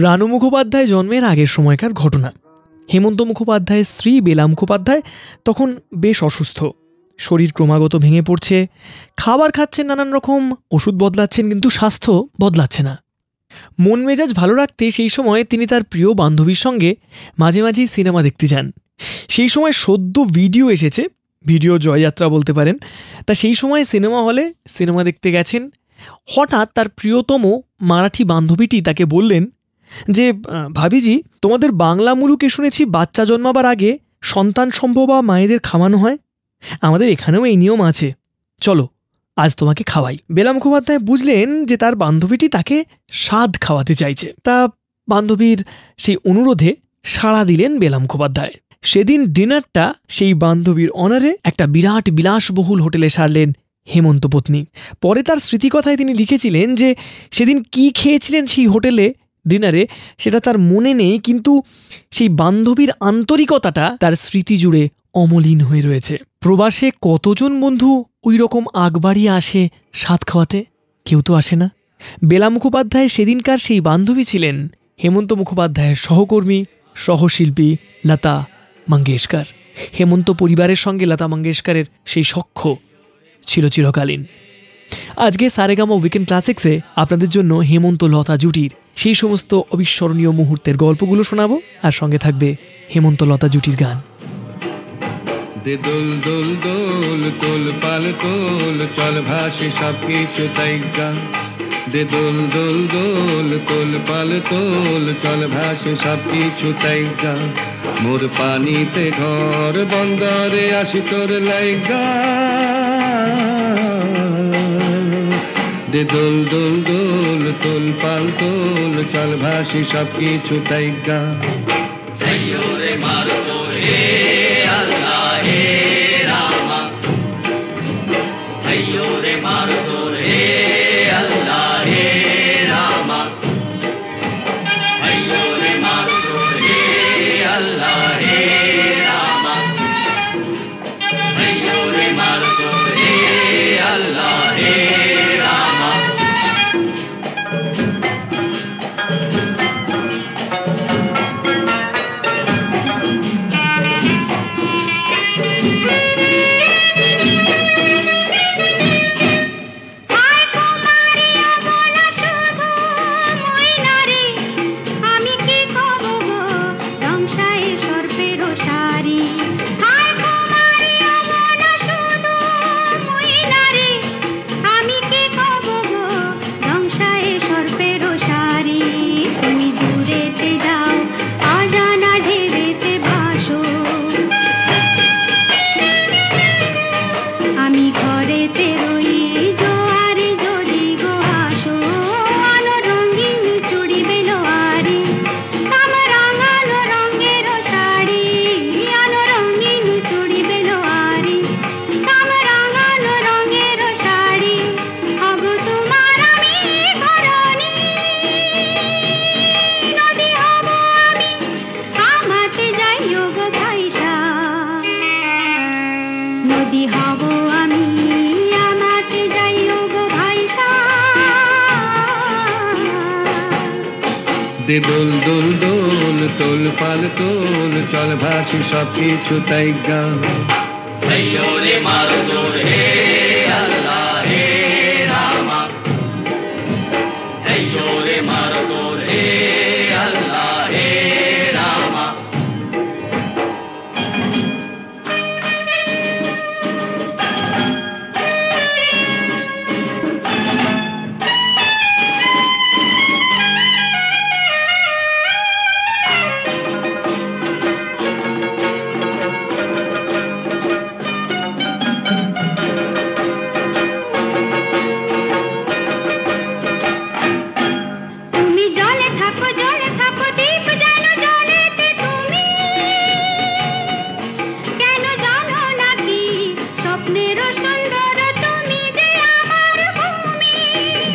রানু মুখোপাধ্যায় জন্মের আগের সময়কার ঘটনা। হেমন্ত মুখোপাধ্যায়ের স্ত্রী বেলা মুখোপাধ্যায় তখন বেশ অসুস্থ, শরীর ক্রমাগত ভেঙে পড়ছে, খাবার খাচ্ছেন নানান রকম, ওষুধ বদলাচ্ছেন, কিন্তু স্বাস্থ্য বদলাচ্ছে না। মন মেজাজ ভালো রাখতে সেই সময় তিনি তার প্রিয় বান্ধবীর সঙ্গে মাঝে মাঝেই সিনেমা দেখতে যান। সেই সময় সদ্য ভিডিও এসেছে, ভিডিও জয়যাত্রা বলতে পারেন। তা সেই সময় সিনেমা হলে সিনেমা দেখতে গেছেন। হঠাৎ তার প্রিয়তম মারাঠি বান্ধবীটি তাকে বললেন যে, ভাবিজি, তোমাদের বাংলা মুলুকে শুনেছি বাচ্চা জন্মাবার আগে সন্তান সম্ভবা মায়েদের খাওয়ানো হয়, আমাদের এখানেও এই নিয়ম আছে, চলো আজ তোমাকে খাওয়াই। বেলা মুখোপাধ্যায় বুঝলেন যে তার বান্ধবীটি তাকে স্বাদ খাওয়াতে চাইছে। তা বান্ধবীর সেই অনুরোধে সাড়া দিলেন বেলা মুখোপাধ্যায়। সেদিন ডিনারটা সেই বান্ধবীর অনারে একটা বিরাট বিলাসবহুল হোটেলে সারলেন হেমন্ত পত্নী। পরে তার স্মৃতিকথায় তিনি লিখেছিলেন যে সেদিন কি খেয়েছিলেন সেই হোটেলে ডিনারে সেটা তার মনে নেই, কিন্তু সেই বান্ধবীর আন্তরিকতাটা তার স্মৃতি জুড়ে অমলিন হয়ে রয়েছে। প্রবাসে কতজন বন্ধু ওই রকম আগ বাড়িয়ে আসে স্বাদ খাওয়াতে? কেউ তো আসে না। বেলা মুখোপাধ্যায় সেদিনকার সেই বান্ধবী ছিলেন হেমন্ত মুখোপাধ্যায়ের সহকর্মী, সহশিল্পী লতা মঙ্গেশকর। হেমন্ত পরিবারের সঙ্গে লতা মঙ্গেশকরের সেই সখ্য ছিল চিরকালীন। আজকে সারেগামা উইকেন্ড ক্লাসিক্সে আপনাদের জন্য হেমন্ত লতা জুটির সেই সমস্ত অবিস্মরণীয় মুহূর্তের গল্পগুলো শোনাবো, আর সঙ্গে থাকবে হেমন্ত লতা জুটির গান। দোল দোল দোল তোল পাল তোল চল ভাসে সব কিছু তাইগা, দে দোল দোল দোল তোল পাল তোল চল ভাসে সব কিছু তাইগা, মোর পানিতে ঘর বন্দরে আসি তোর লাইগা, দে দোল দোল দোল তোল পাল তোল চল ভাসে সব কিছু তাইগা। রে মারো হে আল্লাহ হে রামা, রে মারো হে আল্লাহ হে রামা, রে মারো হে আল্লাহ হে রামা, রে মারো হে আল্লাহ হে রামা। দে দোল দোল দোল তোল পাল তোল চল ভাসি সব কিছু তাইগা, রে মারো হে আল্লাহ হে রামা, রে মারো হে আল্লাহ হে রামা।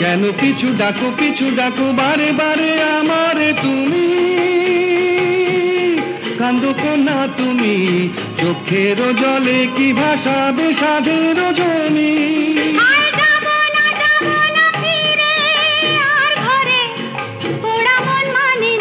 কেন পিছু ডাকো বারে বারে আমারে তুমি, কান্দো কোনা তুমি, চোখের জলে কি ভাসাবে সাধের জমি। যাব না ফিরে আর ঘরে পোড়া মন মানে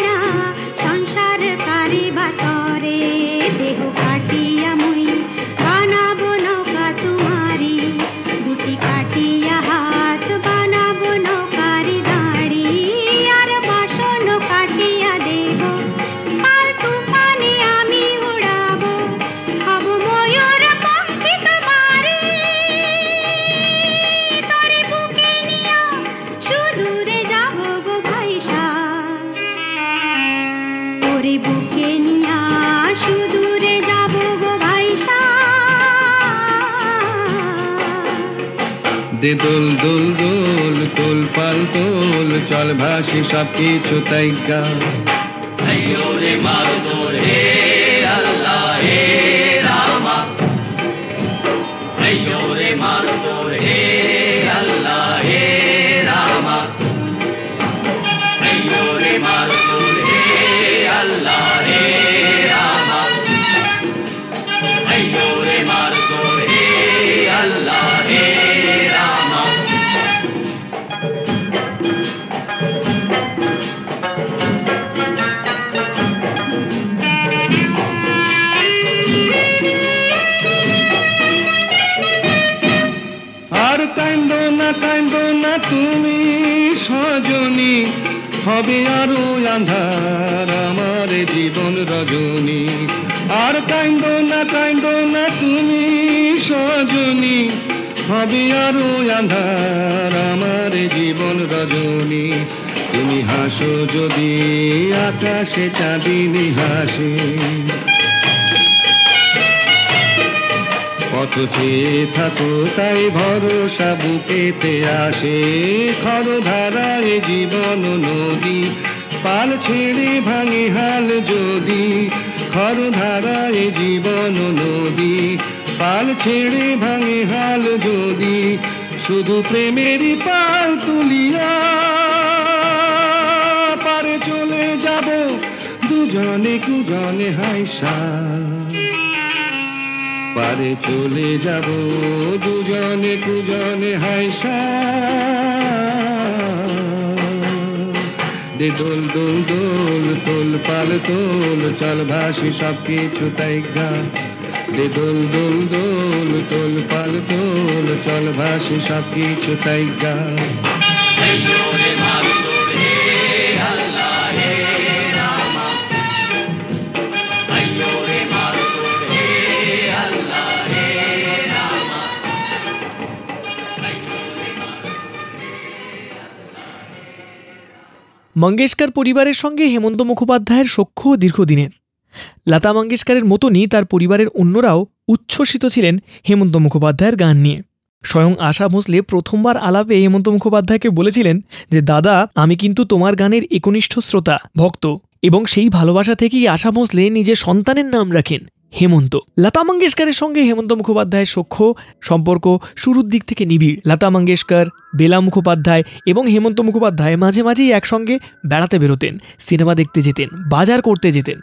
দে দোল দোল দোল তোল পাল তোল চল ভাসি সব কিছু তাইকা রে মারো দোল হে আল্লাহ হে রামা রে মারো দোল হে আল্লাহ হে রামা রে মারো দোল হে আল্লাহ হে রামা রে মারো দোল হে আল্লাহ হে রামা আর কান্দো না তুমি সজনী হবে আরো আঁধার আমার জীবন রজনী আর কান্দো না তুমি সজনী হবে আরো আঁধার আমার জীবন রজনী তুমি হাসো যদি আকাশে চাঁদিনী হাসে পথ চেয়ে থাকো তাই ভরসা বুকেতে আসে খরধারায় জীবন নদী পাল ছেড়ে ভাঙে হাল যদি খরধারায় জীবন নদী পাল ছেড়ে ভাঙে হাল যদি শুধু প্রেমেরই পাল তুলিয়া পারে চলে যাব দুজনে কুজনে হাইসা পারে চলে যাব দুজনে কুজনে হাইসা দে দোল দোল দোল তোল পাল তোল চল ভাসি সব কিছু তাইকা দে দোল দোল দোল তোল পাল তোল চল ভাসি সব কিছু তাইকা মঙ্গেশকর পরিবারের সঙ্গে হেমন্ত মুখোপাধ্যায়ের সখ্য দীর্ঘদিনের। লতা মঙ্গেশকরের মতনই তার পরিবারের অন্যরাও উচ্ছ্বসিত ছিলেন হেমন্ত মুখোপাধ্যায়ের গান নিয়ে। স্বয়ং আশা ভোঁসলে প্রথমবার আলাপে হেমন্ত মুখোপাধ্যায়কে বলেছিলেন যে দাদা, আমি কিন্তু তোমার গানের একনিষ্ঠ শ্রোতা ভক্ত, এবং সেই ভালোবাসা থেকেই আশা ভোঁসলে নিজের সন্তানের নাম রাখেন হেমন্ত। লতা মঙ্গেশকরের সঙ্গে হেমন্ত মুখোপাধ্যায়ের সখ্য সম্পর্ক শুরুর দিক থেকে নিবিড়। লতা মঙ্গেশকর, বেলা মুখোপাধ্যায় এবং হেমন্ত মুখোপাধ্যায় মাঝে মাঝেই একসঙ্গে বেড়াতে বেরোতেন, সিনেমা দেখতে যেতেন, বাজার করতে যেতেন।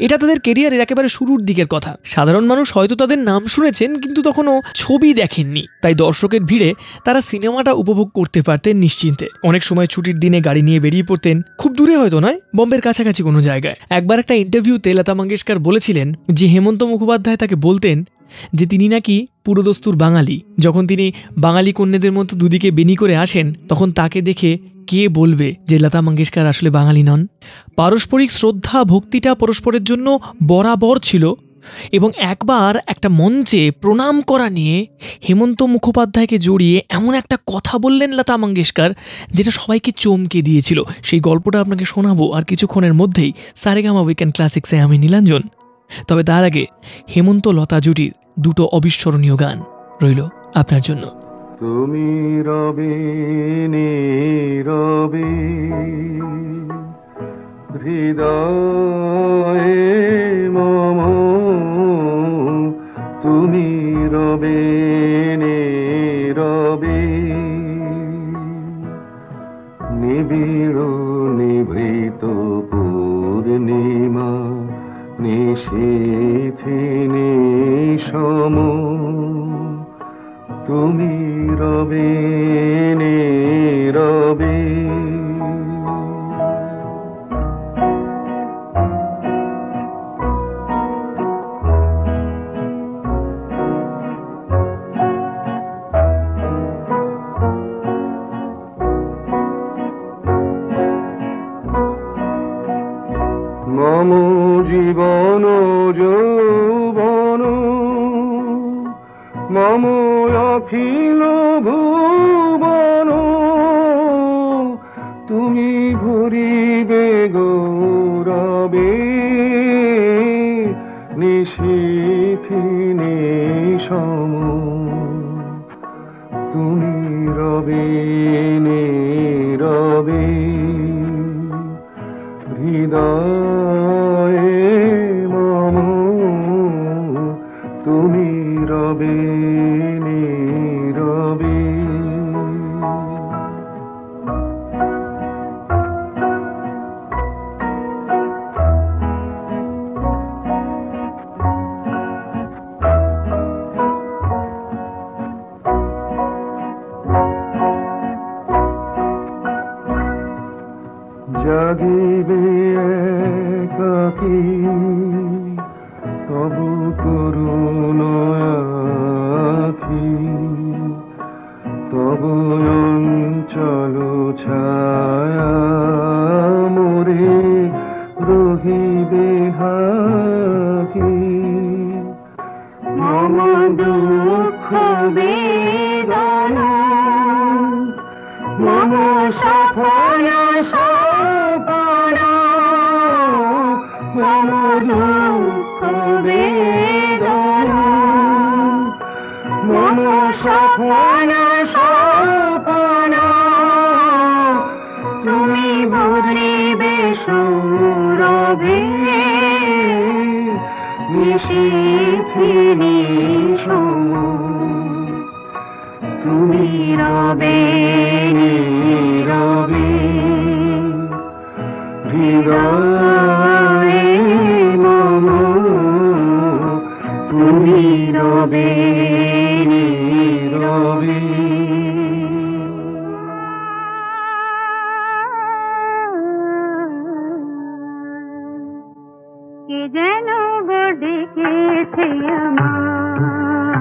এটা তাদের কেরিয়ারের একেবারে শুরুর দিকের কথা। সাধারণ মানুষ হয়তো তাদের নাম শুনেছেন, কিন্তু তখনও ছবি দেখেননি, তাই দর্শকের ভিড়ে তারা সিনেমাটা উপভোগ করতে পারতেন নিশ্চিন্তে। অনেক সময় ছুটির দিনে গাড়ি নিয়ে বেরিয়ে পড়তেন, খুব দূরে হয়তো নয়, বোম্বের কাছাকাছি কোনো জায়গায়। একবার একটা ইন্টারভিউতে লতা মঙ্গেশকর বলেছিলেন যে হেমন্ত মুখোপাধ্যায় তাকে বলতেন যে তিনি নাকি পুরোদস্তুর বাঙালি। যখন তিনি বাঙালি কন্যাদের মতো দুদিকে বেনি করে আসেন, তখন তাকে দেখে কে বলবে যে লতা মঙ্গেশকর আসলে বাঙালি নন। পারস্পরিক শ্রদ্ধা ভক্তিটা পরস্পরের জন্য বরাবর ছিল, এবং একবার একটা মঞ্চে প্রণাম করা নিয়ে হেমন্ত মুখোপাধ্যায়কে জড়িয়ে এমন একটা কথা বললেন লতা মঙ্গেশকর, যেটা সবাইকে চমকে দিয়েছিল। সেই গল্পটা আপনাকে শোনাবো আর কিছুক্ষণের মধ্যেই সারেগামা উইকেন্ড ক্লাসিক্সে আমি নীলাঞ্জন। তবে তার আগে হেমন্ত লতা জুটির দুটো অবিস্মরণীয় গান রইল আপনার জন্য। তুমি রবে নীরবে হৃদয়ে মম, তুমি রবে নীরবে নিবিড় নিভৃত পূর্ণিমা নিশীথি নিশম, তুমি রবে নীরবে। মম জীবন যৌবন মম অখিল ভুবন, তুমি ভরিবে গৌরবে নিশীথি নিশম, তুমি রবে নীরবে হৃদয়ে মম, তুমি রবে নীরবে। জাগিবে একাকী তবু করুণ আখি, তবু অঞ্চল ছায়া মোরে রহিবে হাকি। মম দুঃখ বেদনা মম সফল সপনা, মম দুঃখ বেদনা মম সফল সপনা, তুমি ভরিবে সৌরভে নিশীথিনী সম, তুমি রবে নীরবে হৃদয়ে মম, তুমি রবে নীরবে। কে যেন গো ডেকেছে আমার,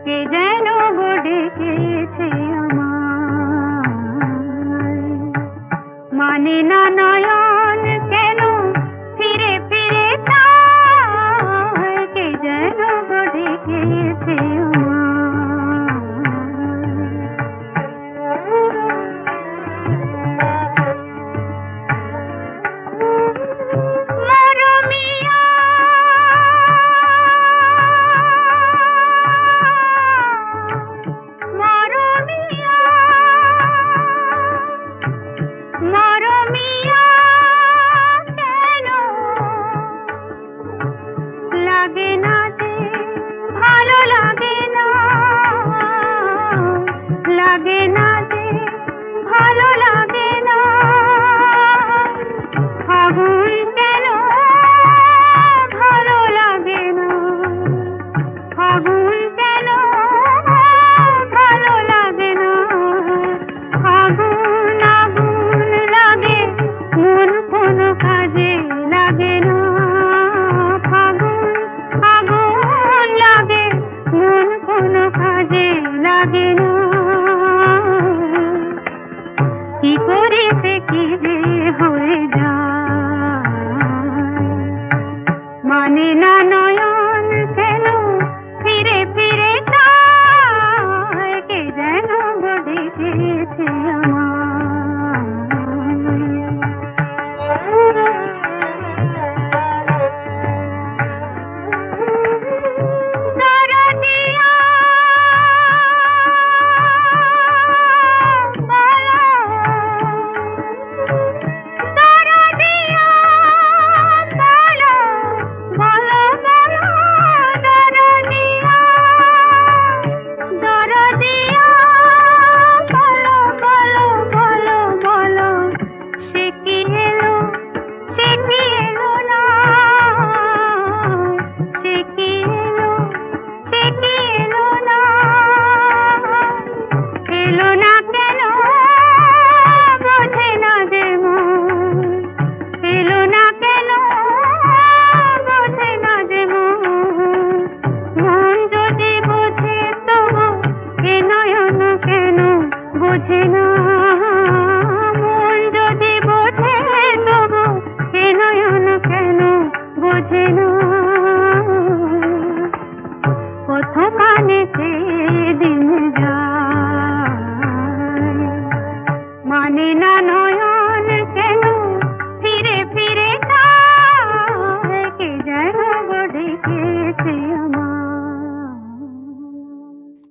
কে যেন গো ডেকেছে আমার, মানে না নয়ন কেন ফিরে ফিরে চায়, কে যেন গো ডেকেছে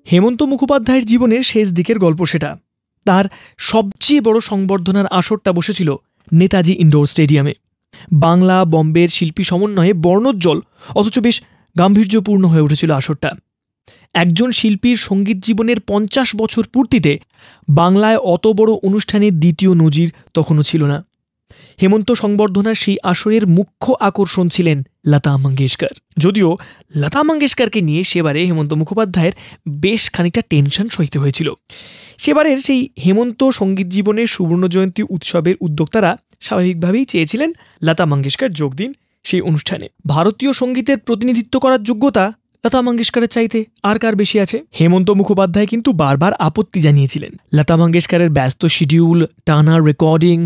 হেমন্ত মুখোপাধ্যায়ের জীবনের শেষ দিকের গল্প সেটা। তার সবচেয়ে বড় সংবর্ধনার আসরটা বসেছিল নেতাজি ইনডোর স্টেডিয়ামে। বাংলা বম্বের শিল্পী সমন্বয়ে বর্ণোজ্জ্বল অথচ বেশ গাম্ভীর্যপূর্ণ হয়ে উঠেছিল আসরটা। একজন শিল্পীর সঙ্গীত জীবনের 50 বছর পূর্তিতে বাংলায় অত বড় অনুষ্ঠানের দ্বিতীয় নজির তখনও ছিল না। হেমন্ত সংবর্ধনার সেই আসরের মুখ্য আকর্ষণ ছিলেন লতা মঙ্গেশকর। যদিও লতা মঙ্গেশকরকে নিয়ে সেবারে হেমন্ত মুখোপাধ্যায়ের বেশ খানিকটা টেনশন সইতে হয়েছিল। সেবারের সেই হেমন্ত সঙ্গীত জীবনের সুবর্ণ জয়ন্তী উৎসবের উদ্যোক্তারা স্বাভাবিকভাবেই চেয়েছিলেন লতা মঙ্গেশকর যোগ দিন সেই অনুষ্ঠানে। ভারতীয় সঙ্গীতের প্রতিনিধিত্ব করার যোগ্যতা লতা মঙ্গেশকরের চাইতে আর কার বেশি আছে? হেমন্ত মুখোপাধ্যায় কিন্তু বারবার আপত্তি জানিয়েছিলেন। লতা মঙ্গেশকরের ব্যস্ত শিডিউল, টানা রেকর্ডিং,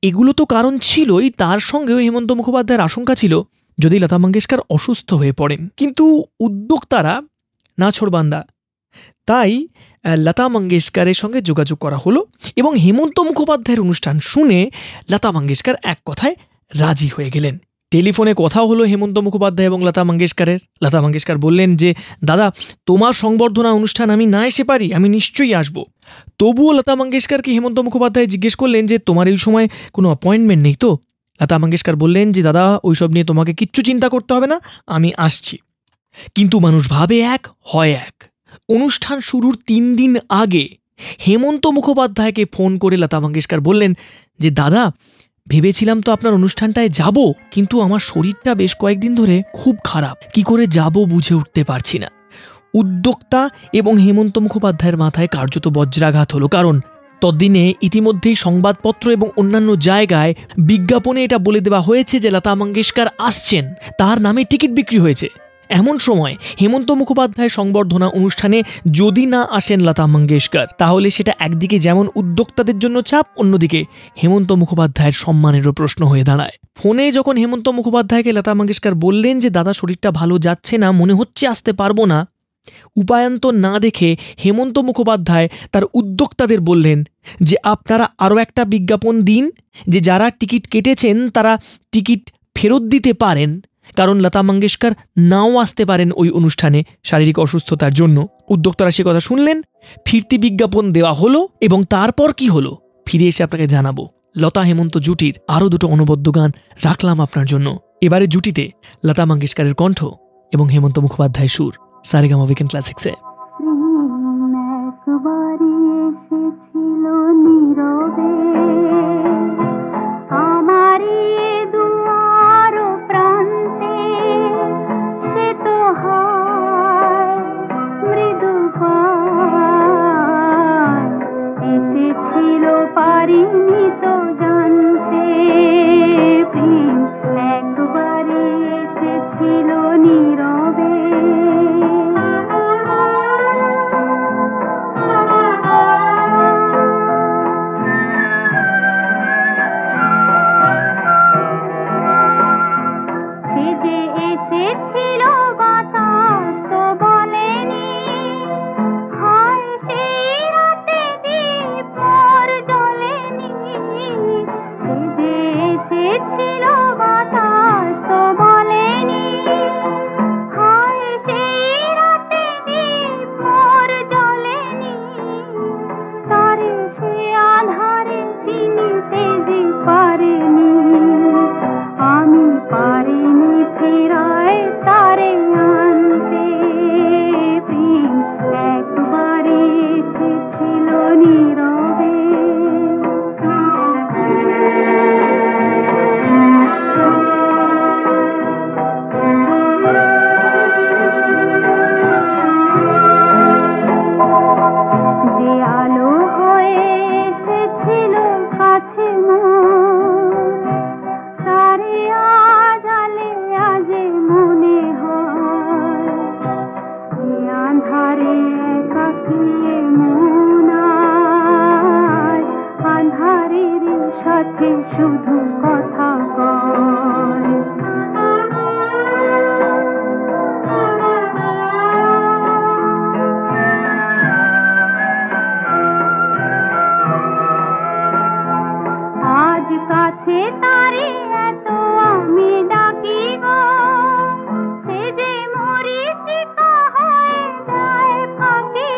এগুলো তো কারণ ছিলই, তার সঙ্গেও হেমন্ত মুখোপাধ্যায়ের আশঙ্কা ছিল যদি লতা মঙ্গেশকর অসুস্থ হয়ে পড়েন। কিন্তু উদ্যোক্তারা নাছোড়বান্দা, তাই লতা মঙ্গেশকরের সঙ্গে যোগাযোগ করা হলো এবং হেমন্ত মুখোপাধ্যায়ের অনুষ্ঠান শুনে লতা মঙ্গেশকর এক কথায় রাজি হয়ে গেলেন। টেলিফোনে কথা হলো হেমন্ত মুখোপাধ্যায় এবং লতা মঙ্গেশকরের। লতা মঙ্গেশকর বললেন যে, দাদা, তোমার সংবর্ধনা অনুষ্ঠান আমি না এসে পারি, আমি নিশ্চয়ই আসব। তবুও লতা মঙ্গেশকরকে হেমন্ত মুখোপাধ্যায় জিজ্ঞেস করলেন যে, তোমার এই সময় কোনো অ্যাপয়েন্টমেন্ট নেই তো? লতা মঙ্গেশকর বললেন যে, দাদা, ওইসব নিয়ে তোমাকে কিচ্ছু চিন্তা করতে হবে না, আমি আসছি। কিন্তু মানুষ ভাবে এক, হয় এক। অনুষ্ঠান শুরুর 3 দিন আগে হেমন্ত মুখোপাধ্যায়কে ফোন করে লতা মঙ্গেশকর বললেন যে, দাদা, ভেবেছিলাম তো আপনার অনুষ্ঠানটায় যাব, কিন্তু আমার শরীরটা বেশ কয়েকদিন ধরে খুব খারাপ, কি করে যাব বুঝে উঠতে পারছি না। উদ্যোক্তা এবং হেমন্ত মুখোপাধ্যায়ের মাথায় কার্যত বজ্রাঘাত হলো, কারণ ততদিনে ইতিমধ্যেই সংবাদপত্র এবং অন্যান্য জায়গায় বিজ্ঞাপনে এটা বলে দেওয়া হয়েছে যে লতা মঙ্গেশকর আসছেন, তার নামে টিকিট বিক্রি হয়েছে। এমন সময় হেমন্ত মুখোপাধ্যায়ের সংবর্ধনা অনুষ্ঠানে যদি না আসেন লতা মঙ্গেশকর, তাহলে সেটা একদিকে যেমন উদ্যোক্তাদের জন্য চাপ, অন্যদিকে হেমন্ত মুখোপাধ্যায়ের সম্মানেরও প্রশ্ন হয়ে দাঁড়ায়। ফোনে যখন হেমন্ত মুখোপাধ্যায়কে লতা মঙ্গেশকর বললেন যে, দাদা, শরীরটা ভালো যাচ্ছে না, মনে হচ্ছে আসতে পারবো না, উপায়ন্তর না দেখে হেমন্ত মুখোপাধ্যায় তার উদ্যোক্তাদের বললেন যে, আপনারা আরও একটা বিজ্ঞাপন দিন যে যারা টিকিট কেটেছেন তারা টিকিট ফেরত দিতে পারেন, কারণ লতা মঙ্গেশকর নাও আসতে পারেন ওই অনুষ্ঠানে শারীরিক অসুস্থতার জন্য। উদ্যোক্তারা সে কথা শুনলেন, ফিরতি বিজ্ঞাপন দেওয়া হলো এবং তারপর কি হলো ফিরে এসে আপনাকে জানাবো। লতা হেমন্ত জুটির আরও 2টো অনবদ্য গান রাখলাম আপনার জন্য। এবারে জুটিতে লতা মঙ্গেশকরের কণ্ঠ এবং হেমন্ত মুখোপাধ্যায়ের সুর, সারেগামা উইকেন্ড ক্লাসিক্সে। ফাঁকি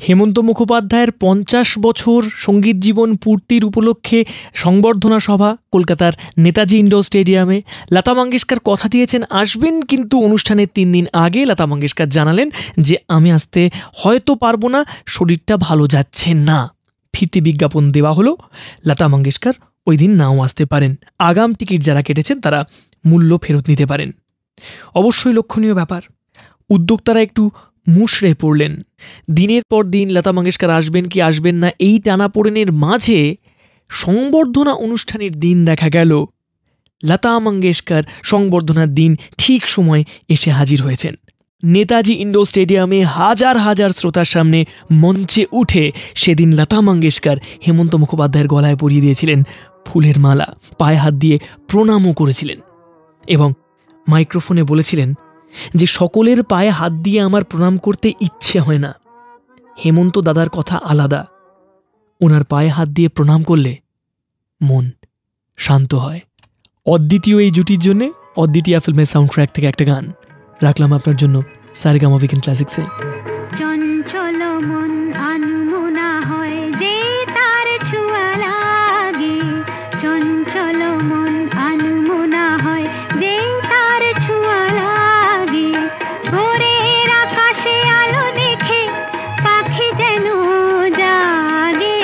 হেমন্ত মুখোপাধ্যায়ের 50 বছর সঙ্গীত জীবন পূর্তির উপলক্ষে সংবর্ধনা সভা কলকাতার নেতাজি ইন্ডোর স্টেডিয়ামে। লতা মঙ্গেশকর কথা দিয়েছেন আসবেন, কিন্তু অনুষ্ঠানের 3 দিন আগে লতা মঙ্গেশকর জানালেন যে আমি আসতে হয়তো পারবো না, শরীরটা ভালো যাচ্ছে না। ফিরতি বিজ্ঞাপন দেওয়া হলো, লতা মঙ্গেশকর ওই দিন নাও আসতে পারেন। আগাম টিকিট যারা কেটেছেন তারা মূল্য ফেরত নিতে পারেন। অবশ্যই লক্ষণীয় ব্যাপার। উদ্যোক্তারা একটু মুষড়ে পড়লেন। দিনের পর দিন লতা মঙ্গেশকর আসবেন কি আসবেন না এই টানাপোড়েনের মাঝে সংবর্ধনা অনুষ্ঠানের দিন দেখা গেল লতা মঙ্গেশকর সংবর্ধনার দিন ঠিক সময় এসে হাজির হয়েছেন। নেতাজি ইন্ডোর স্টেডিয়ামে হাজার হাজার শ্রোতার সামনে মঞ্চে উঠে সেদিন লতা মঙ্গেশকর হেমন্ত মুখোপাধ্যায়ের গলায় পরিয়ে দিয়েছিলেন ফুলের মালা, পায়ে হাত দিয়ে প্রণামও করেছিলেন এবং মাইক্রোফোনে বলেছিলেন যে সকলের পায়ে হাত দিয়ে আমার প্রণাম করতে ইচ্ছে হয় না, হেমন্ত দাদার কথা আলাদা, ওনার পায়ে হাত দিয়ে প্রণাম করলে মন শান্ত হয়। অদ্বিতীয় এই জুটির জন্যে অদ্বিতীয়া ফিল্মের সাউন্ড ট্র্যাক থেকে একটা গান রাখলাম আপনার জন্য সারেগামা উইকেন্ড ক্লাসিক্সে। চঞ্চল মন আনমনা হয় যে তার ছোঁয়া লাগে, চঞ্চল মন আনমনা হয় যে তার ছোঁয়া লাগে। ভোরের আকাশে আলো দেখে পাখি যেন জাগে,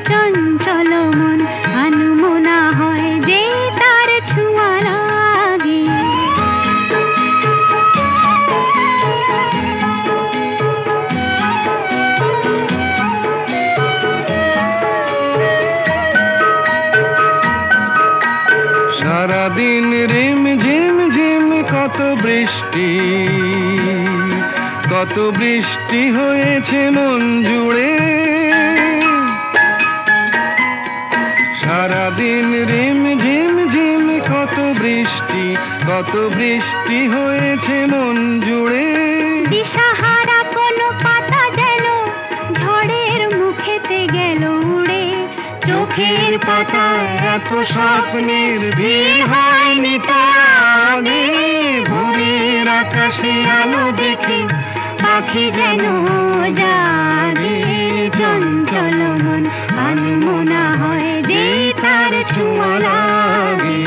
চঞ্চল মন আনমনা হয় যে তার ছোঁয়া লাগে। সারাদিন রিম ঝিম ঝিম কত বৃষ্টি, কত বৃষ্টি হয়েছে মন জুড়ে। সারাদিন রিম ঝিম ঝিম কত বৃষ্টি, কত বৃষ্টি হয়েছে মন জুড়ে। দিশাহারা কোনো পাতা যেন ঝড়ের মুখেতে গেল উড়ে, চোখের পাতায় এত স্বপ্নের ভিড় হয়নি তো আগে। ভোরের আকাশে আলো দেখে পাখি যেন জাগে, চঞ্চল মন আনমনা হয় যে তার ছোঁয়া লাগে।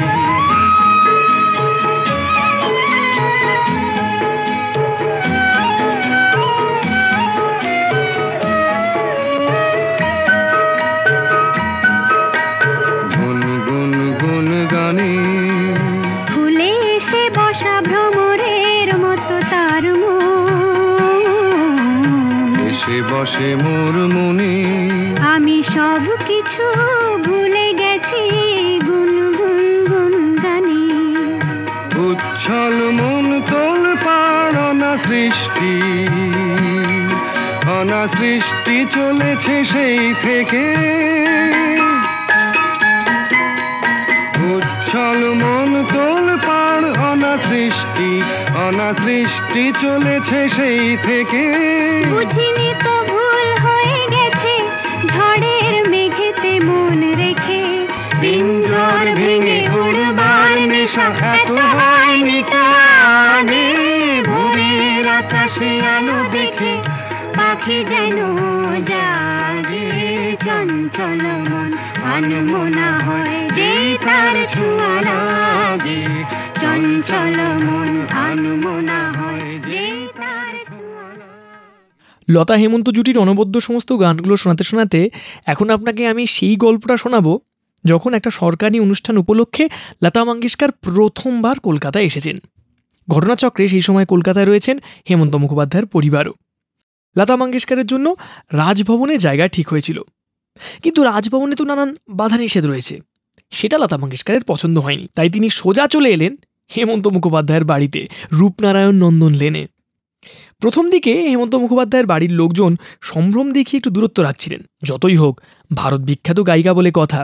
গুনগুন গুন গানে ফুলে এসে বসা ভ্রমরের মতো তার মন, এসে বসে মোর মনে। আমি সব কিছু ভুলে গেছি গুনগুন গুন গানে। উচ্ছল মন তোল পাড় অনা সৃষ্টি, অনা সৃষ্টি চলেছে সেই থেকে। উচ্ছল মন তোল পাড় অনা সৃষ্টি, অনা সৃষ্টি চলেছে সেই থেকে। বুঝিনি তো ভুল হয়ে গেছে ঝড়ের মেঘেতে মন রেখে। পিঞ্জর ভেঙে উড়বার নেশা এত হয়নি তো আগে। ভোরের আকাশে আলো দেখে পাখি যেন জাগে, চঞ্চল মন আনমনা হয় যে তার ছোঁয়া লাগে, চঞ্চল মন আনমনা হয় যে তার ছোঁয়া লাগে। লতা হেমন্ত জুটির অনবদ্য সমস্ত গানগুলো শোনাতে শোনাতে এখন আপনাকে আমি সেই গল্পটা শোনাবো যখন একটা সরকারি অনুষ্ঠান উপলক্ষে লতা মঙ্গেশকর প্রথমবার কলকাতায় এসেছেন। ঘটনাচক্রে সেই সময় কলকাতায় রয়েছেন হেমন্ত মুখোপাধ্যায়ের পরিবারও। লতা মঙ্গেশকরের জন্য রাজভবনে জায়গা ঠিক হয়েছিল, কিন্তু রাজভবনে তো নানান বাধা নিষেধ রয়েছে, সেটা লতা মঙ্গেশকরের পছন্দ হয়নি। তাই তিনি সোজা চলে এলেন হেমন্ত মুখোপাধ্যায়ের বাড়িতে, রূপনারায়ণ নন্দন লেনে। প্রথম দিকে হেমন্ত মুখোপাধ্যায়ের বাড়ির লোকজন সম্ভ্রম দেখিয়ে একটু দূরত্ব রাখছিলেন। যতই হোক ভারত বিখ্যাত গায়িকা বলে কথা।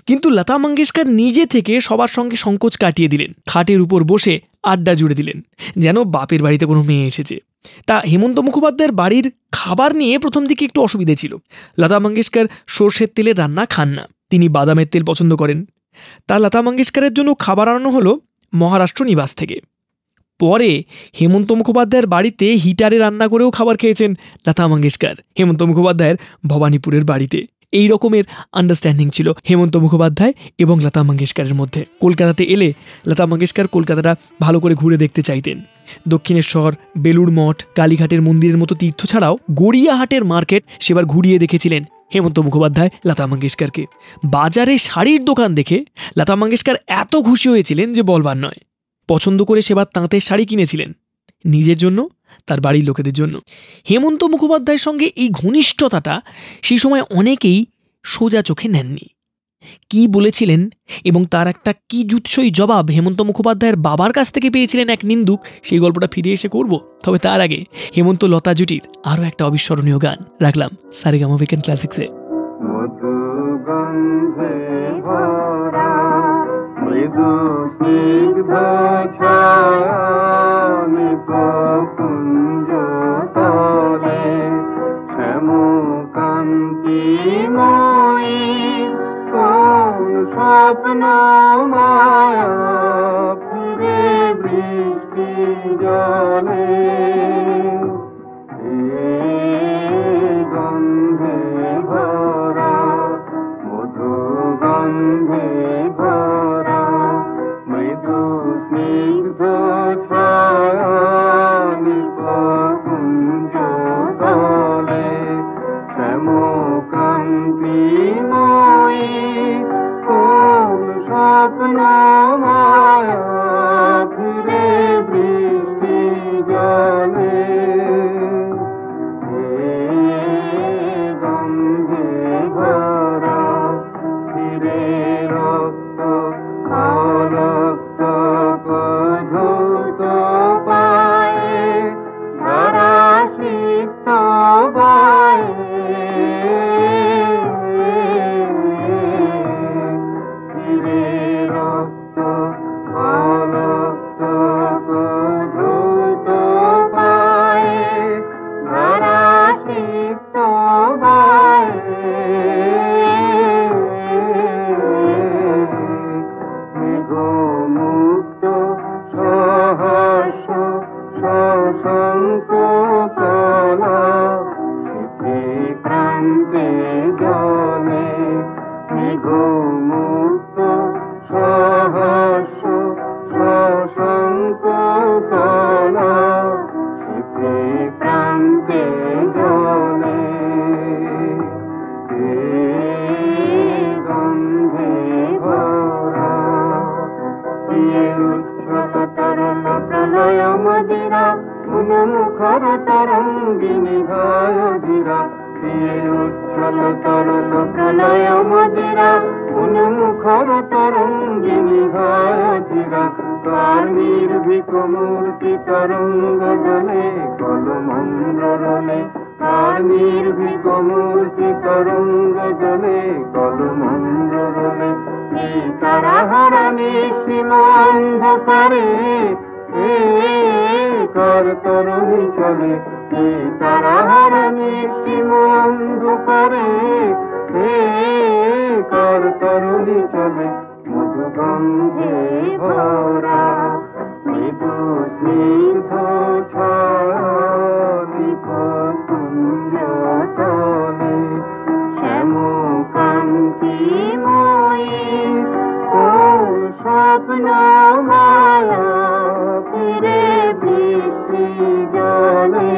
কিন্তু লতা মঙ্গেশকর নিজে থেকে সবার সঙ্গে সংকোচ কাটিয়ে দিলেন, খাটের উপর বসে আড্ডা জুড়ে দিলেন যেন বাপের বাড়িতে কোনো মেয়ে এসেছে। তা হেমন্ত মুখোপাধ্যায়ের বাড়ির খাবার নিয়ে প্রথম দিকে একটু অসুবিধে ছিল। লতা মঙ্গেশকর সর্ষের তেলের রান্না খান না, তিনি বাদামের তেল পছন্দ করেন। তা লতা মঙ্গেশকরের জন্য খাবার আনানো হলো মহারাষ্ট্র নিবাস থেকে। পরে হেমন্ত মুখোপাধ্যায়ের বাড়িতে হিটারে রান্না করেও খাবার খেয়েছেন লতা মঙ্গেশকর হেমন্ত মুখোপাধ্যায়ের ভবানীপুরের বাড়িতে। এই রকমের আন্ডারস্ট্যান্ডিং ছিল হেমন্ত মুখোপাধ্যায় এবং লতা মঙ্গেশকরের মধ্যে। কলকাতাতে এলে লতা মঙ্গেশকর কলকাতাটা ভালো করে ঘুরে দেখতে চাইতেন। দক্ষিণেশ্বর, বেলুড় মঠ, কালীঘাটের মন্দিরের মতো তীর্থ ছাড়াও গড়িয়াহাটের মার্কেট সেবার ঘুরিয়ে দেখেছিলেন হেমন্ত মুখোপাধ্যায় লতা মঙ্গেশকরকে। বাজারে শাড়ির দোকান দেখে লতা মঙ্গেশকর এত খুশি হয়েছিলেন যে বলবার নয়। পছন্দ করে সেবার তাঁতের শাড়ি কিনেছিলেন, নিজের জন্য, তার বাড়ির লোকেদের জন্য। হেমন্ত মুখোপাধ্যায়ের সঙ্গে এই ঘনিষ্ঠতাটা সেই সময় অনেকেই সোজা চোখে নেননি। কি বলেছিলেন এবং তার একটা কি জুৎসই জবাব হেমন্ত মুখোপাধ্যায়ের বাবার কাছ থেকে পেয়েছিলেন এক নিন্দুক, সেই গল্পটা ফিরে এসে করব। তবে তার আগে হেমন্ত লতা জুটির আরও একটা অবিস্মরণীয় গান রাখলাম সারেগামা উইকেন্ড ক্লাসিক্সে। স্বপ্ন মায়া ফিরে বৃষ্টি জলে গন্ধে ভরা মধু গন্ধে ভরা মৃদু স্নিগ্ধ ছায়া নিপকুঞ্জ তলে শ্যামকান্তিময়ী স্বপ্ন মায়া ফিরে বৃষ্টি জলে গন্ধে ভরা ফিরে রক্ত অলক্ত ধূত পায়ে ধারা সিক্ত মুখর তরঙ্গিনী ভয় ধীরা উচ্ছল তরল প্রলয় মদিরা মুখর তরঙ্গিনী ভয় ধীরা তার নির্ভীক মূর্তি তরঙ্গ জলে কলমন্দ্র রলে তার নির্ভীক মূর্তি তরঙ্গ জলে কলমন্দ্র রলে তারা হারানি সীম অন্ধকারে কার তরুণী চলে তারা হারানি সীম অন্ধকারে কার তরুণী চলে মধু গন্ধে ভরা মৃদু স্নিগ্ধ ছায়া নিপকুঞ্জ তলে শ্যামকান্তিময়ী স্বপ্ন মায়া ফিরে বৃষ্টি জলে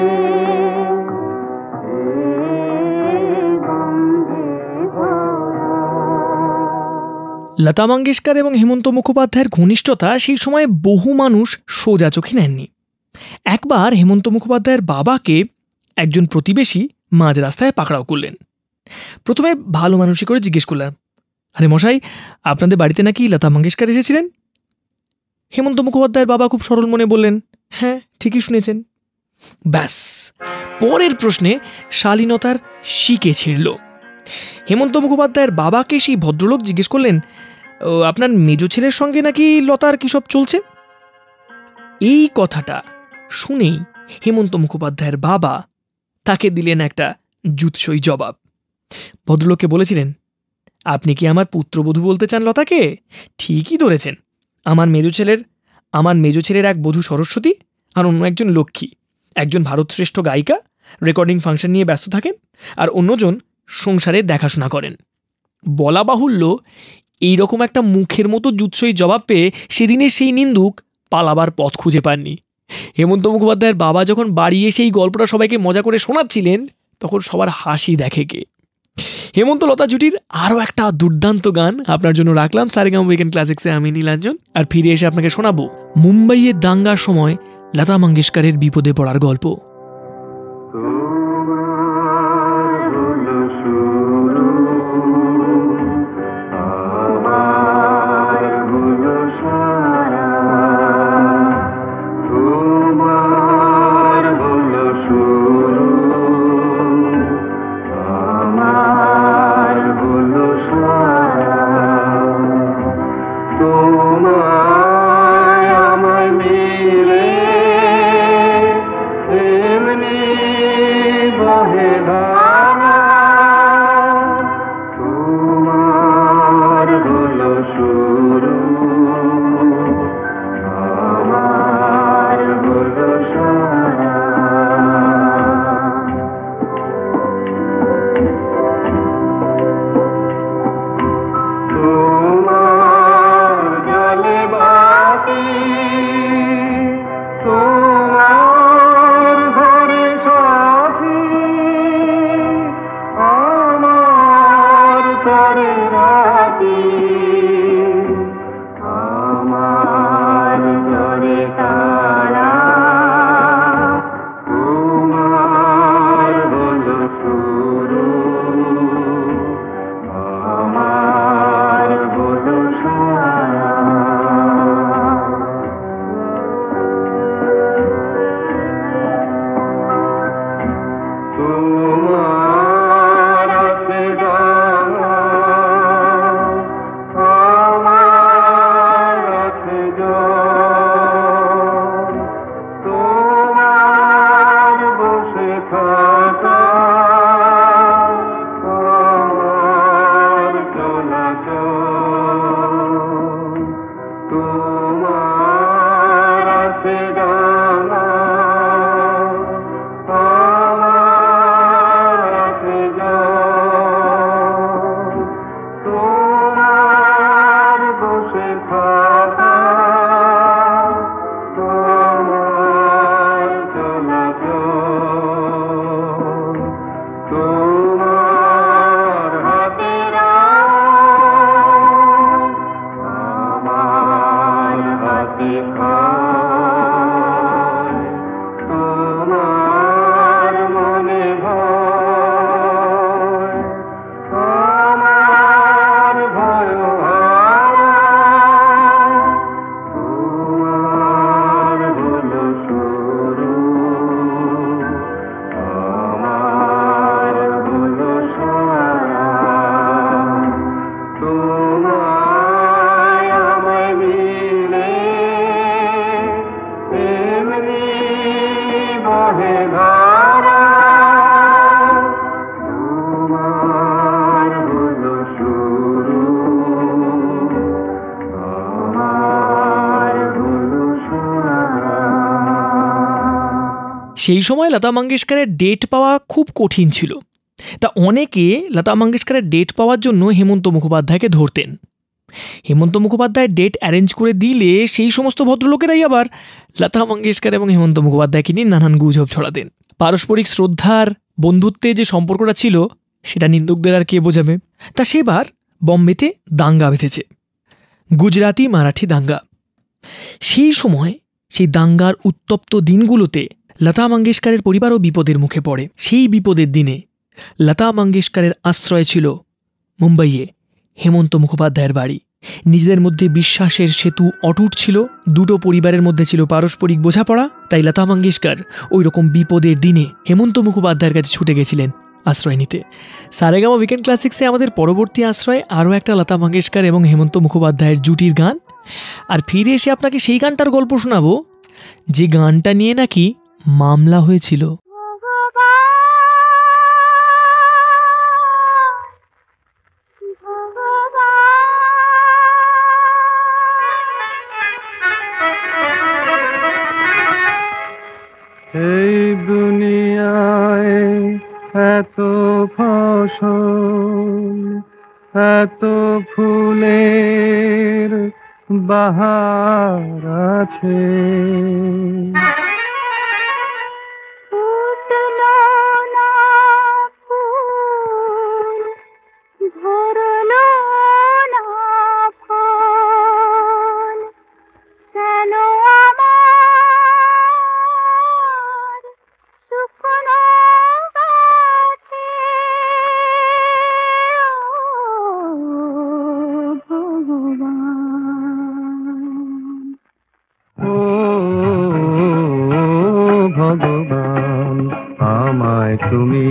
লতা মঙ্গেশকর এবং হেমন্ত মুখোপাধ্যায়ের ঘনিষ্ঠতা সেই সময় বহু মানুষ সোজা চোখে নেননি। একবার হেমন্ত মুখোপাধ্যায়ের বাবাকে একজন প্রতিবেশী মাঝ রাস্তায় পাকড়াও করলেন। প্রথমে ভালো মানুষই করে জিজ্ঞেস করলাম, আরে মশাই, আপনাদের বাড়িতে নাকি লতা মঙ্গেশকর এসেছিলেন? হেমন্ত মুখোপাধ্যায়ের বাবা খুব সরল মনে বললেন, হ্যাঁ ঠিকই শুনেছেন। ব্যাস, পরের প্রশ্নে শালীনতার শিকে ছিঁড়ল। হেমন্ত মুখোপাধ্যায়ের বাবাকে সেই ভদ্রলোক জিজ্ঞেস করলেন, আপনার মেজ ছেলের সঙ্গে নাকি লতার কী সব চলছে? এই কথাটা শুনেই হেমন্ত মুখোপাধ্যায়ের বাবা তাকে দিলেন একটা জুৎসই জবাব। ভদ্রলোককে বলেছিলেন, আপনি কি আমার পুত্রবধূ বলতে চান লতাকে? ঠিকই ধরেছেন, আমার মেজ ছেলের আমার মেজ ছেলের এক বধূ সরস্বতী আর অন্য একজন লক্ষ্মী। একজন ভারতশ্রেষ্ঠ গায়িকা, রেকর্ডিং ফাংশন নিয়ে ব্যস্ত থাকেন, আর অন্যজন সংসারের দেখাশোনা করেন। বলা বাহুল্য, এইরকম একটা মুখের মতো জুৎসই জবাব পেয়ে সেদিনের সেই নিন্দুক পালাবার পথ খুঁজে পাননি। হেমন্ত মুখোপাধ্যায়ের বাবা যখন বাড়ি এসে এই গল্পটা সবাইকে মজা করে শোনাচ্ছিলেন, তখন সবার হাসি দেখে কে। হেমন্ত লতা জুটির আরও একটা দুর্দান্ত গান আপনার জন্য রাখলাম সারেগামা উইকেন্ড ক্লাসিক্সে, আমি নীলাঞ্জন। আর ফিরে এসে আপনাকে শোনাবো মুম্বাইয়ের দাঙ্গার সময় লতা মঙ্গেশকরের বিপদে পড়ার গল্প। সেই সময় লতা মঙ্গেশকরের ডেট পাওয়া খুব কঠিন ছিল। তা অনেকে লতা মঙ্গেশকরের ডেট পাওয়ার জন্য হেমন্ত মুখোপাধ্যায়কে ধরতেন। হেমন্ত মুখোপাধ্যায় ডেট অ্যারেঞ্জ করে দিলে সেই সমস্ত ভদ্রলোকেরাই আবার লতা মঙ্গেশকর এবং হেমন্ত মুখোপাধ্যায়কে নিয়ে নানান গুজব ছড়াতেন। পারস্পরিক শ্রদ্ধার বন্ধুত্বে যে সম্পর্কটা ছিল সেটা নিন্দুকদের আর কে বোঝাবে। তা সেবার বম্বেতে দাঙ্গা বেঁধেছে, গুজরাতি মারাঠি দাঙ্গা। সেই সময় সেই দাঙ্গার উত্তপ্ত দিনগুলোতে লতা মঙ্গেশকরের পরিবারও বিপদের মুখে পড়ে। সেই বিপদের দিনে লতা মঙ্গেশকরের আশ্রয় ছিল মুম্বাইয়ে হেমন্ত মুখোপাধ্যায়ের বাড়ি। নিজেদের মধ্যে বিশ্বাসের সেতু অটুট ছিল, দুটো পরিবারের মধ্যে ছিল পারস্পরিক বোঝাপড়া। তাই লতা মঙ্গেশকর ওই রকম বিপদের দিনে হেমন্ত মুখোপাধ্যায়ের কাছে ছুটে গেছিলেন আশ্রয় নিতে। সারেগামা উইকেন্ড ক্লাসিক্সে আমাদের পরবর্তী আশ্রয় আরও একটা লতা মঙ্গেশকর এবং হেমন্ত মুখোপাধ্যায়ের জুটির গান। আর ফিরে এসে আপনাকে সেই গানটার গল্প শোনাবো যে গানটা নিয়ে নাকি মামলা হয়েছিল। এই দুনিয়ায় এত ফসল, এত ফুলের বাহার আছে, ফুটলো না ফুল, ধরলো না ফল, কেন আমার শুকনো গাছে ও ভগবান। ও ভগবান, আমায় তুমি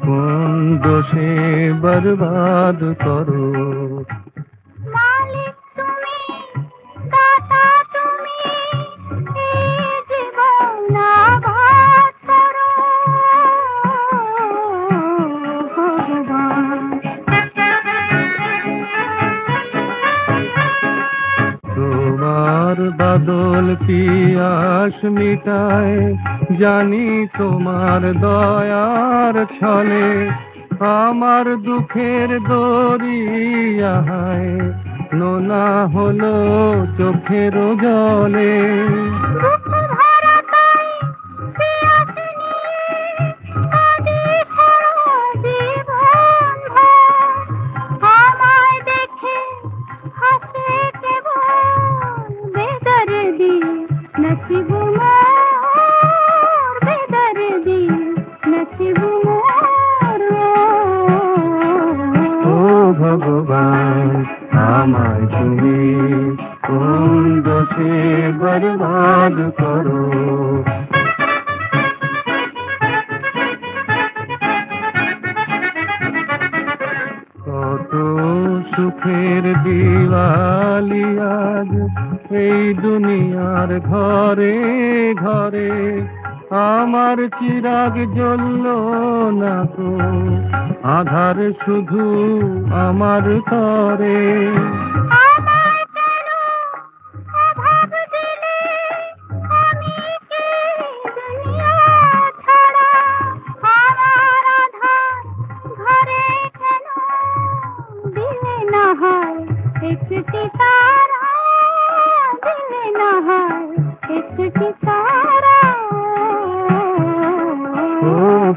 কোন দোষে বরবাদ করো? মালিক তুমি, দাতা তুমি, এই জীবন আঘাত করো ভগবান। তোমার বাদল পিয়াস মিটায়, জানি তোমার দয়ার ছলে, আমার দুঃখের দরিয়ায় নোনা হলো চোখের জলে। বুক ভরা তাই পিয়াস নিয়ে কাঁদি সারা জীবন ভর, আমায় দেখে হাসে কেবল বেদর্দি নসিব মোর, বেদর্দি নসিব মোর। ও ভগবান, আমায় তুমি কোন দোষে বরবাদ করো? কত সুখের দিওয়ালি আজ এই দুনিয়ার ঘরে ঘরে, আমার চিরাগ জ্বলল না তো, আধার শুধু আমার তরে। আমায় কেন অভাব দিলে, আমি কি দুনিয়া ছাড়া, আমার আধার ঘরে কেন দিলে না হয় একটি তারা, দিলে না হয় একটি তারা। ও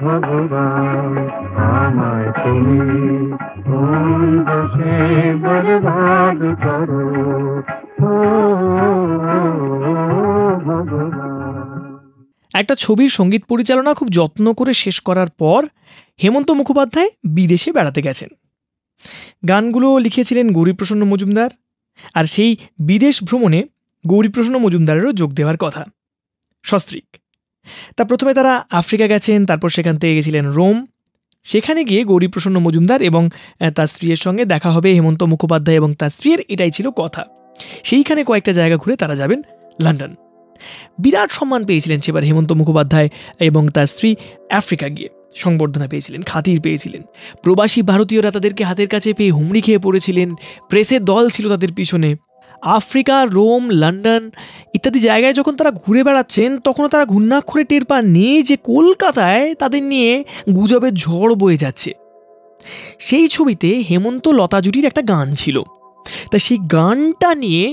ভগবান, আমায় তুমি কোন দোষে বরবাদ করো? ও ভগবান। একটা ছবির সঙ্গীত পরিচালনা খুব যত্ন করে শেষ করার পর হেমন্ত মুখোপাধ্যায় বিদেশে বেড়াতে গেছেন। গানগুলো লিখেছিলেন গৌরীপ্রসন্ন মজুমদার, আর সেই বিদেশ ভ্রমণে গৌরীপ্রসন্ন মজুমদারেরও যোগ দেওয়ার কথা। সস্ত্রীক। তা প্রথমে তারা আফ্রিকা গেছেন, তারপর সেখান থেকে গেছিলেন রোম। সেখানে গিয়ে গৌরীপ্রসন্ন মজুমদার এবং তার স্ত্রীর সঙ্গে দেখা হবে হেমন্ত মুখোপাধ্যায় এবং তার স্ত্রীর, এটাই ছিল কথা। সেইখানে কয়েকটা জায়গা ঘুরে তারা যাবেন লন্ডন। বিরাট সম্মান পেয়েছিলেন সেবার হেমন্ত মুখোপাধ্যায় এবং তার স্ত্রী আফ্রিকা গিয়ে। সংবর্ধনা পেয়েছিলেন, খাতির পেয়েছিলেন। প্রবাসী ভারতীয়রা তাদেরকে হাতের কাছে পেয়ে হুমড়ি খেয়ে পড়েছিলেন, প্রেসের দল ছিল তাদের পিছনে। আফ্রিকা, রোম, লন্ডন ইত্যাদি জায়গায় যখন তারা ঘুরে বেড়াচ্ছেন, তখনও তারা ঘূর্ণাক্ষরে টের পাননি যে কলকাতায় তাদের নিয়ে গুজবের ঝড় বয়ে যাচ্ছে। সেই ছবিতে হেমন্ত লতা জুটির একটা গান ছিল, তা সেই গানটা নিয়ে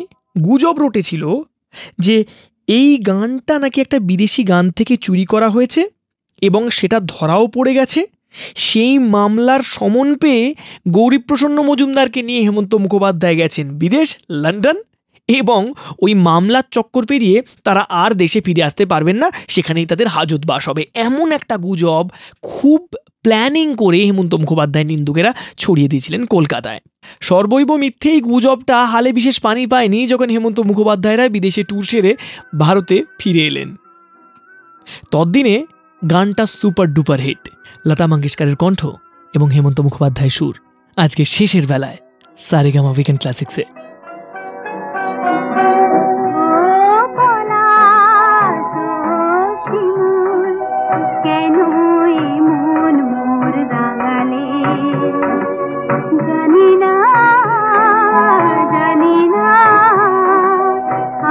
গুজব রটেছিল যে এই গানটা নাকি একটা বিদেশি গান থেকে চুরি করা হয়েছে এবং সেটা ধরাও পড়ে গেছে। সেই মামলার সমন পেয়ে গৌরীপ্রসন্ন মজুমদারকে নিয়ে হেমন্ত মুখোপাধ্যায় গেছেন বিদেশ, লন্ডন, এবং ওই মামলার চক্কর পেরিয়ে তারা আর দেশে ফিরে আসতে পারবেন না, সেখানেই তাদের হাজত বাস হবে। এমন একটা গুজব খুব প্ল্যানিং করে হেমন্ত মুখোপাধ্যায় নিন্দুকেরা ছড়িয়ে দিয়েছিলেন কলকাতায়। সর্বৈব মিথ্যে এই গুজবটা হালে বিশেষ পানি পায়নি যখন হেমন্ত মুখোপাধ্যায়রা বিদেশে ট্যুর সেরে ভারতে ফিরে এলেন। ততদিনে গানটা সুপার ডুপার হিট। লতা মঙ্গেশকরের কণ্ঠ এবং হেমন্ত মুখোপাধ্যায় সুর। আজকে শেষের বেলায় সারেগামা উইকেন্ড ক্লাসিক্সে।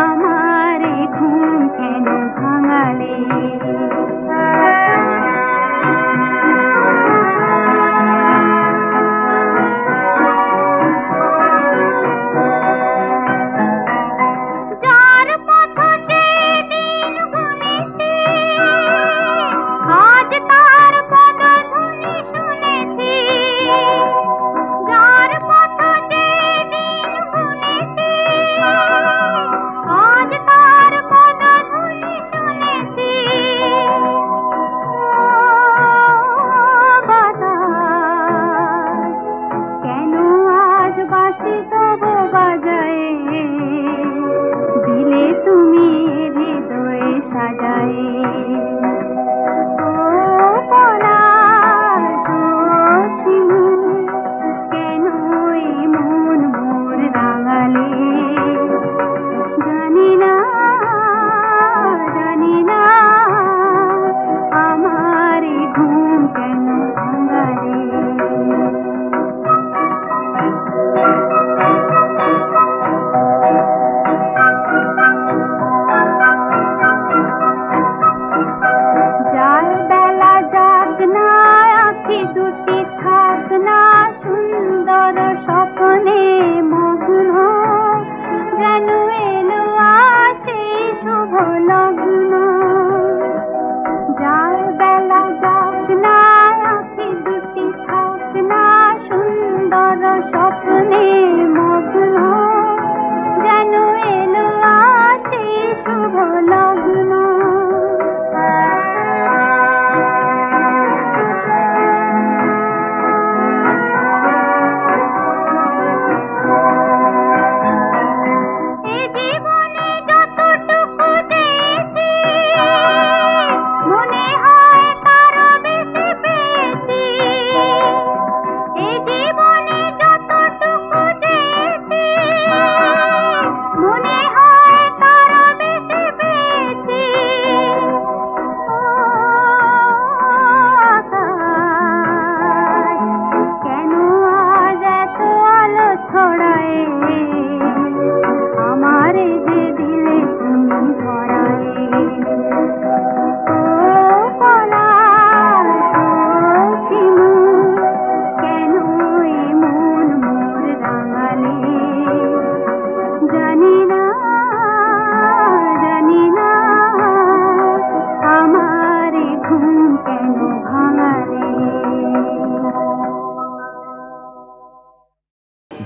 আমার ঘুম কেন ভাঙালে? আখি দুটি থাক না সুন্দর স্বপ্নে মগ্ন, যেন এলো আসে শুভ লগ্ন। যার বেলা যাক না আখি দুটি থাক না সুন্দর স্বপ্নে মগ্ন, যেন এলো আসে শুভ লগ্ন।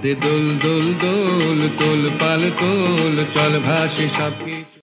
দে দোল দোল দোল তোল পাল তোল চল ভাসে সব